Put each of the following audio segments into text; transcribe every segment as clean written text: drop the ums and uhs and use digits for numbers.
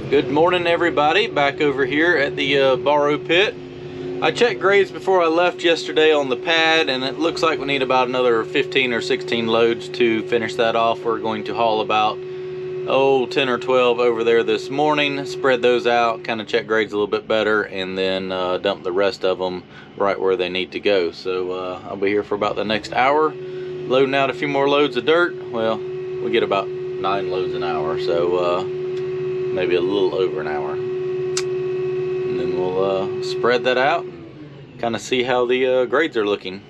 Good morning, everybody. Back over here at the borrow pit. I checked grades before I left yesterday on the pad, and it looks like we need about another 15 or 16 loads to finish that off. We're going to haul about 10 or 12 over there this morning, spread those out, kind of check grades a little bit better, and then dump the rest of them right where they need to go. So I'll be here for about the next hour, loading out a few more loads of dirt. Well, we get about 9 loads an hour, so maybe a little over an hour, and then we'll spread that out and kind of see how the grades are looking.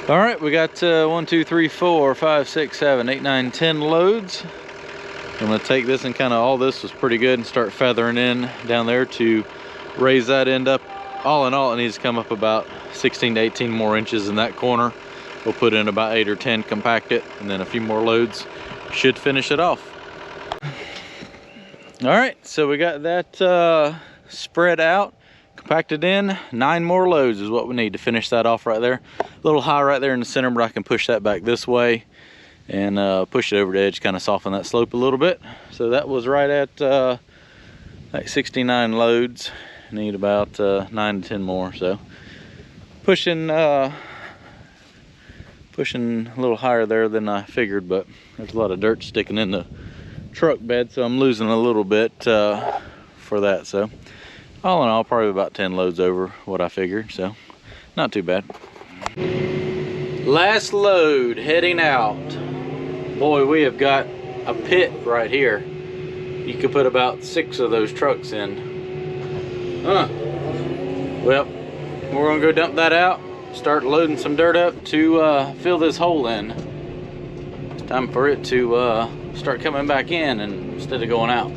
All right, we got 1, 2, 3, 4, 5, 6, 7, 8, 9, 10 loads. I'm gonna take this and kind of, all this was pretty good, and start feathering in down there to raise that end up. All in all, it needs to come up about 16 to 18 more inches in that corner. We'll put in about 8 or 10, compact it, and then a few more loads should finish it off. All right, so we got that spread out, compacted in. 9 more loads is what we need to finish that off right there. A little high right there in the center, but I can push that back this way and push it over the edge, kind of soften that slope a little bit. So that was right at like 69 loads. Need about 9 to 10 more. So pushing a little higher there than I figured, but there's a lot of dirt sticking in the truck bed, so I'm losing a little bit for that. So all in all, probably about 10 loads over what I figured, so not too bad. Last load heading out. Boy, we have got a pit right here. You could put about 6 of those trucks in. Well, we're gonna go dump that out, start loading some dirt up to fill this hole in. It's time for it to start coming back in instead of going out.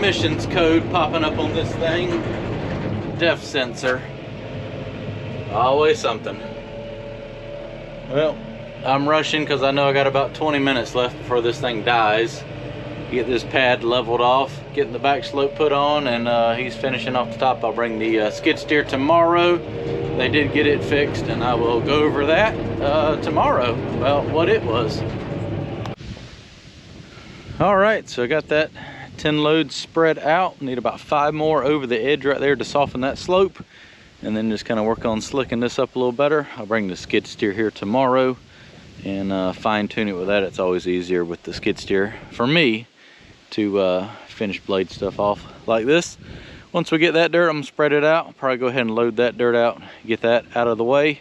emissions code popping up on this thing. Depth sensor. Always something. Well, I'm rushing because I know I got about 20 minutes left before this thing dies. Get this pad leveled off, getting the back slope put on, and he's finishing off the top. I'll bring the skid steer tomorrow. They did get it fixed, and I will go over that tomorrow about what it was. All right, so I got that 10 loads spread out. Need about 5 more over the edge right there to soften that slope, and then just kind of work on slicking this up a little better. I'll bring the skid steer here tomorrow and fine tune it with that. It's always easier with the skid steer for me to finish blade stuff off like this. Once we get that dirt, I'm gonna spread it out. I'll probably go ahead and load that dirt out, get that out of the way,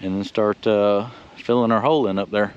and then start filling our hole in up there.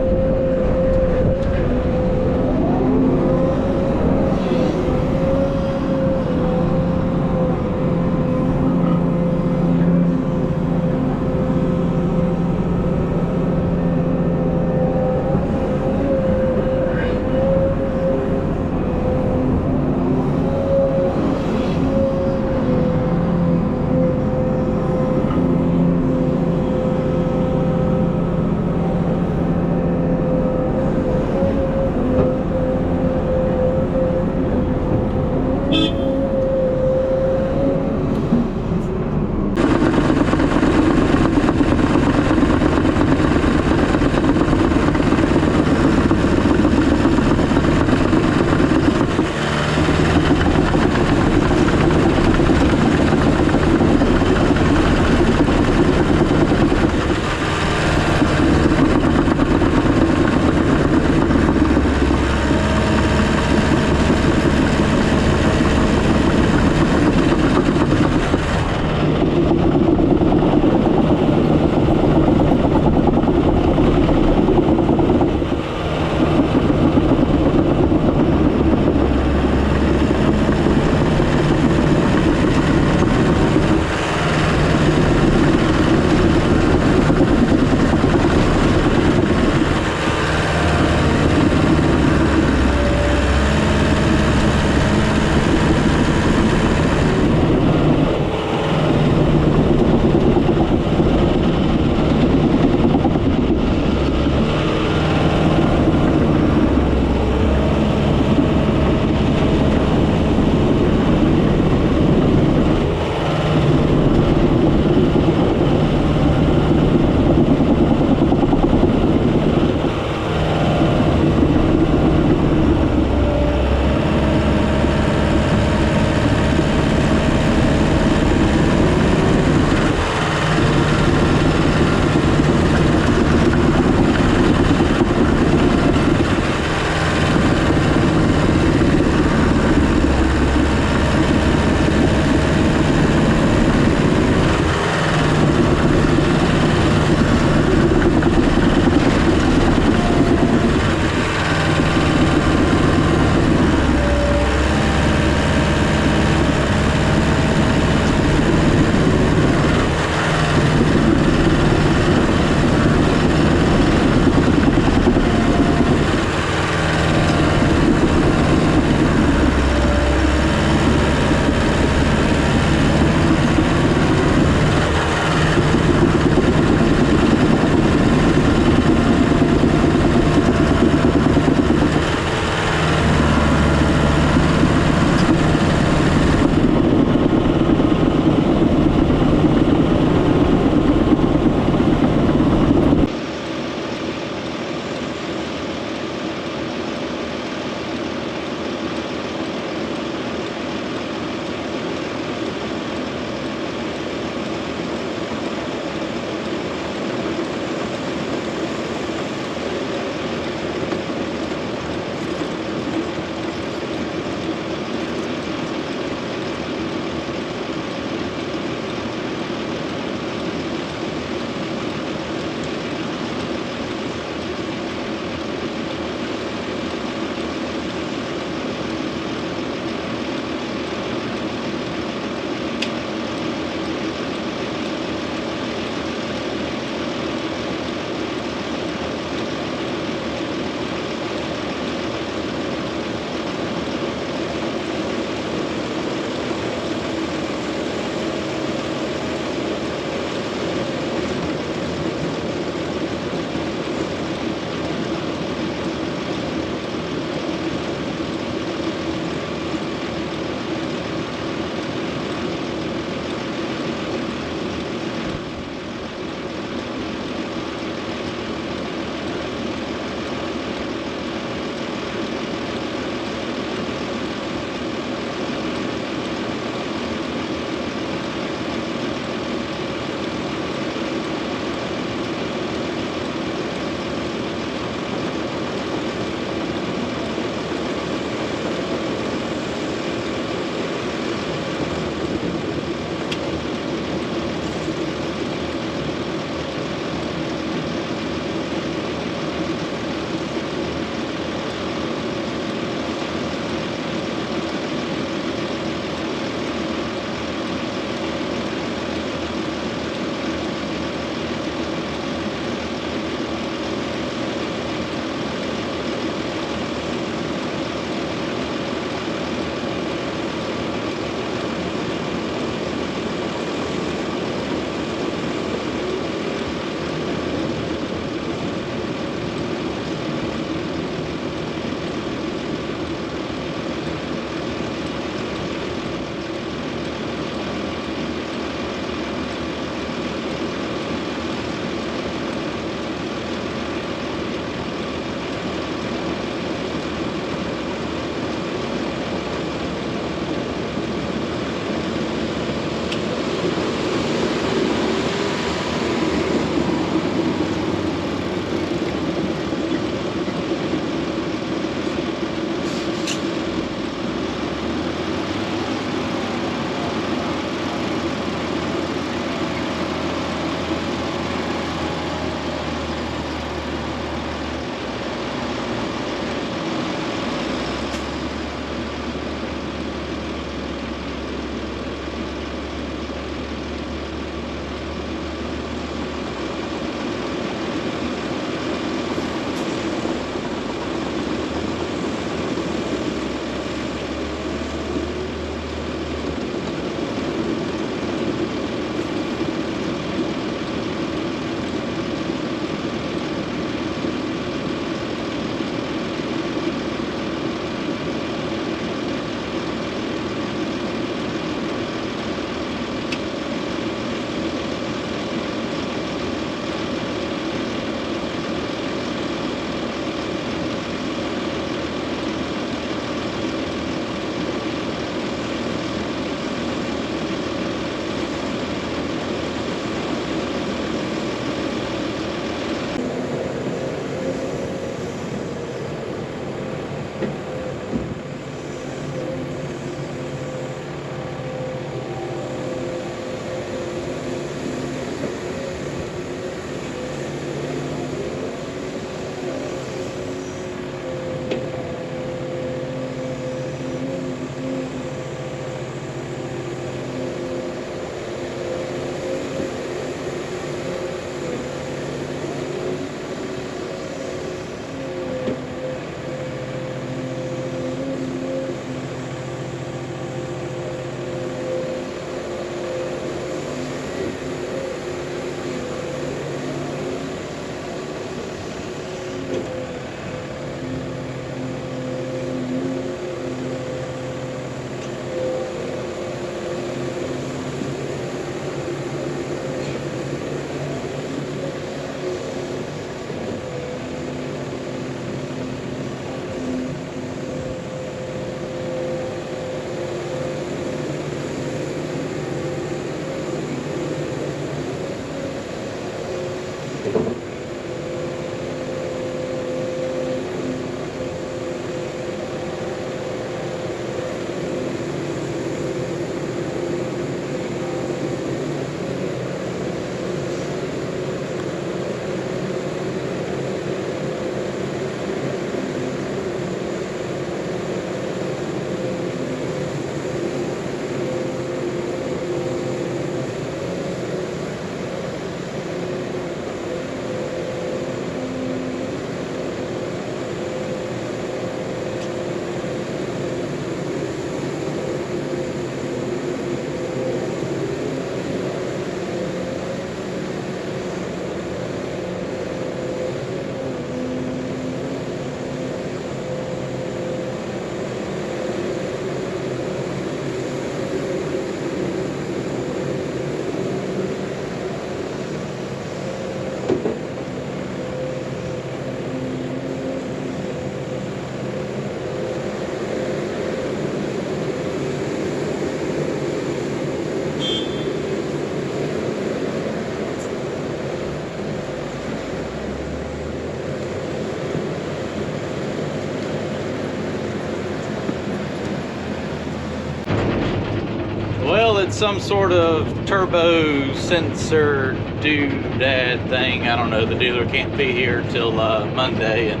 Well, it's some sort of turbo sensor doodad thing. I don't know. The dealer can't be here till Monday, and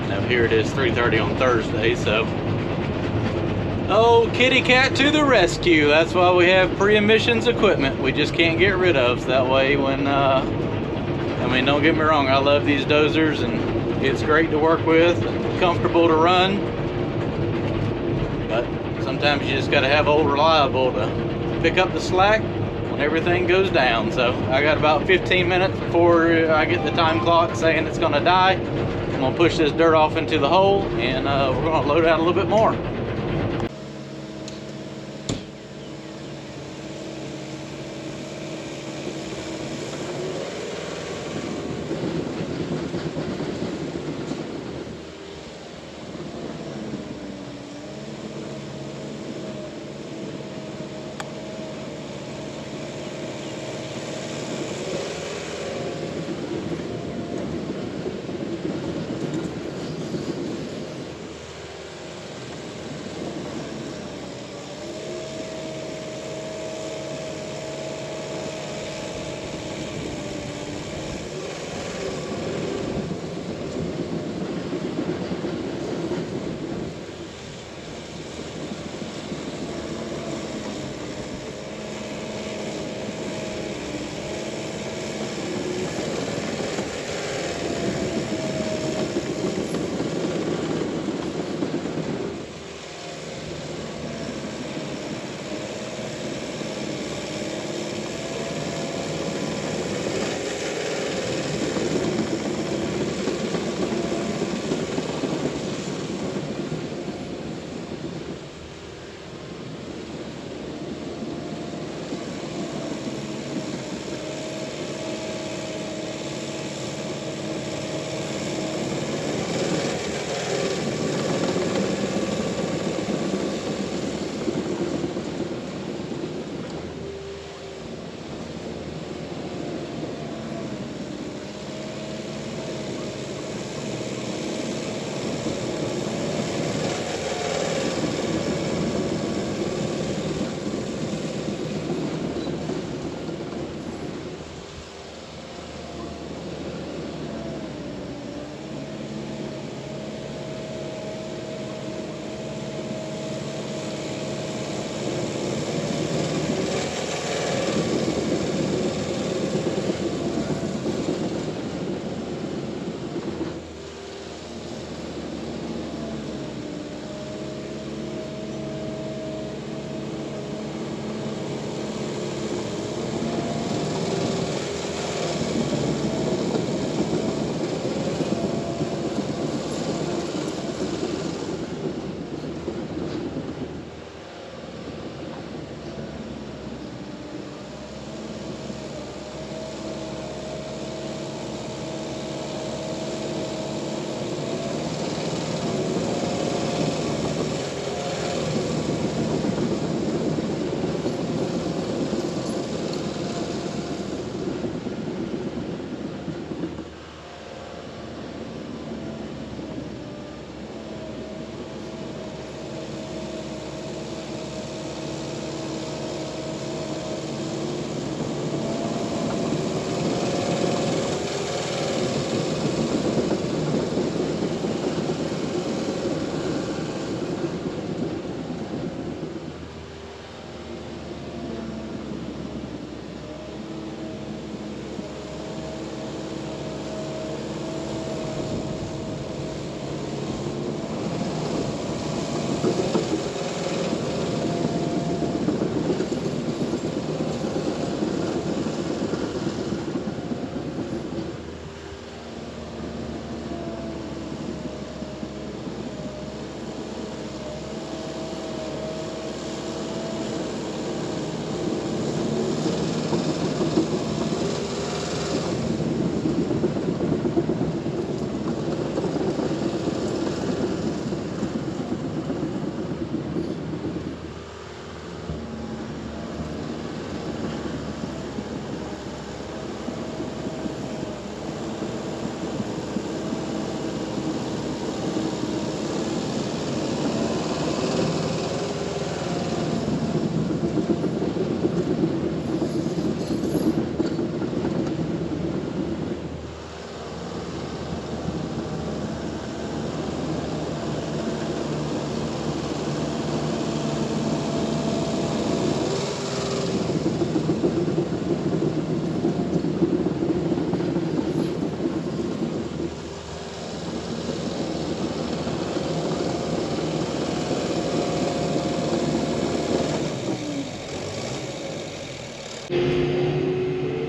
you know, here it is 3:30 on Thursday. So, oh, kitty cat to the rescue. That's why we have pre-emissions equipment. We just can't get rid of. So that way, when I mean, don't get me wrong. I love these dozers, and it's great to work with, and comfortable to run. But sometimes you just got to have old reliable to pick up the slack when everything goes down. So I got about 15 minutes before I get the time clock saying it's going to die. I'm going to push this dirt off into the hole, and we're going to load out a little bit more.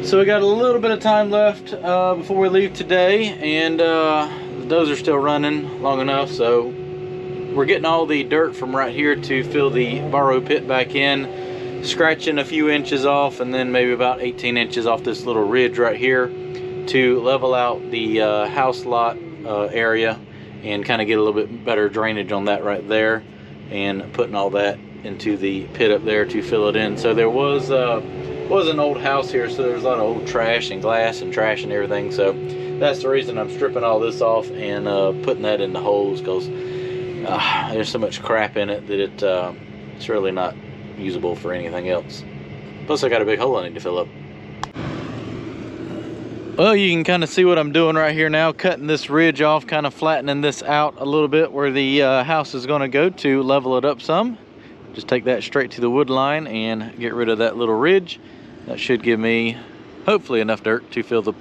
So we got a little bit of time left before we leave today, and the dozer's still running long enough, so we're getting all the dirt from right here to fill the borrow pit back in, scratching a few inches off, and then maybe about 18 inches off this little ridge right here to level out the house lot area and kind of get a little bit better drainage on that right there, and putting all that into the pit up there to fill it in. So there was an old house here, so there's a lot of old trash and glass and trash and everything, so that's the reason I'm stripping all this off and putting that in the holes, because there's so much crap in it that it's really not usable for anything else. Plus I got a big hole I need to fill up. Well, you can kind of see what I'm doing right here now, cutting this ridge off, kind of flattening this out a little bit where the house is going to go to level it up some. Just take that straight to the wood line and get rid of that little ridge. That should give me hopefully enough dirt to fill the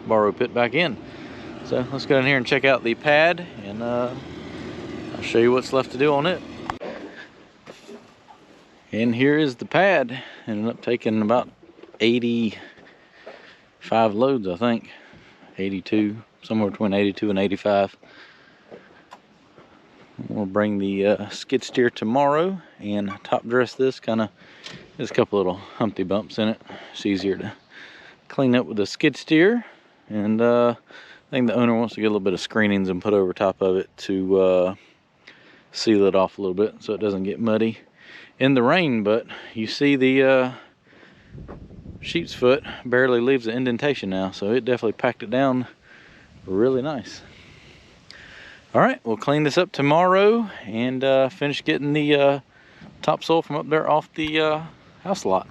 borrow pit back in. So let's go in here and check out the pad, and I'll show you what's left to do on it. And here is the pad. Ended up taking about 85 loads, I think. 82, somewhere between 82 and 85. We'll bring the skid steer tomorrow and top dress this. There's a couple little Humpty bumps in it. It's easier to clean up with the skid steer, and I think the owner wants to get a little bit of screenings and put over top of it to seal it off a little bit so it doesn't get muddy in the rain. But you see the sheep's foot barely leaves the indentation now, so it definitely packed it down really nice. All right, we'll clean this up tomorrow and finish getting the topsoil from up there off the house lot.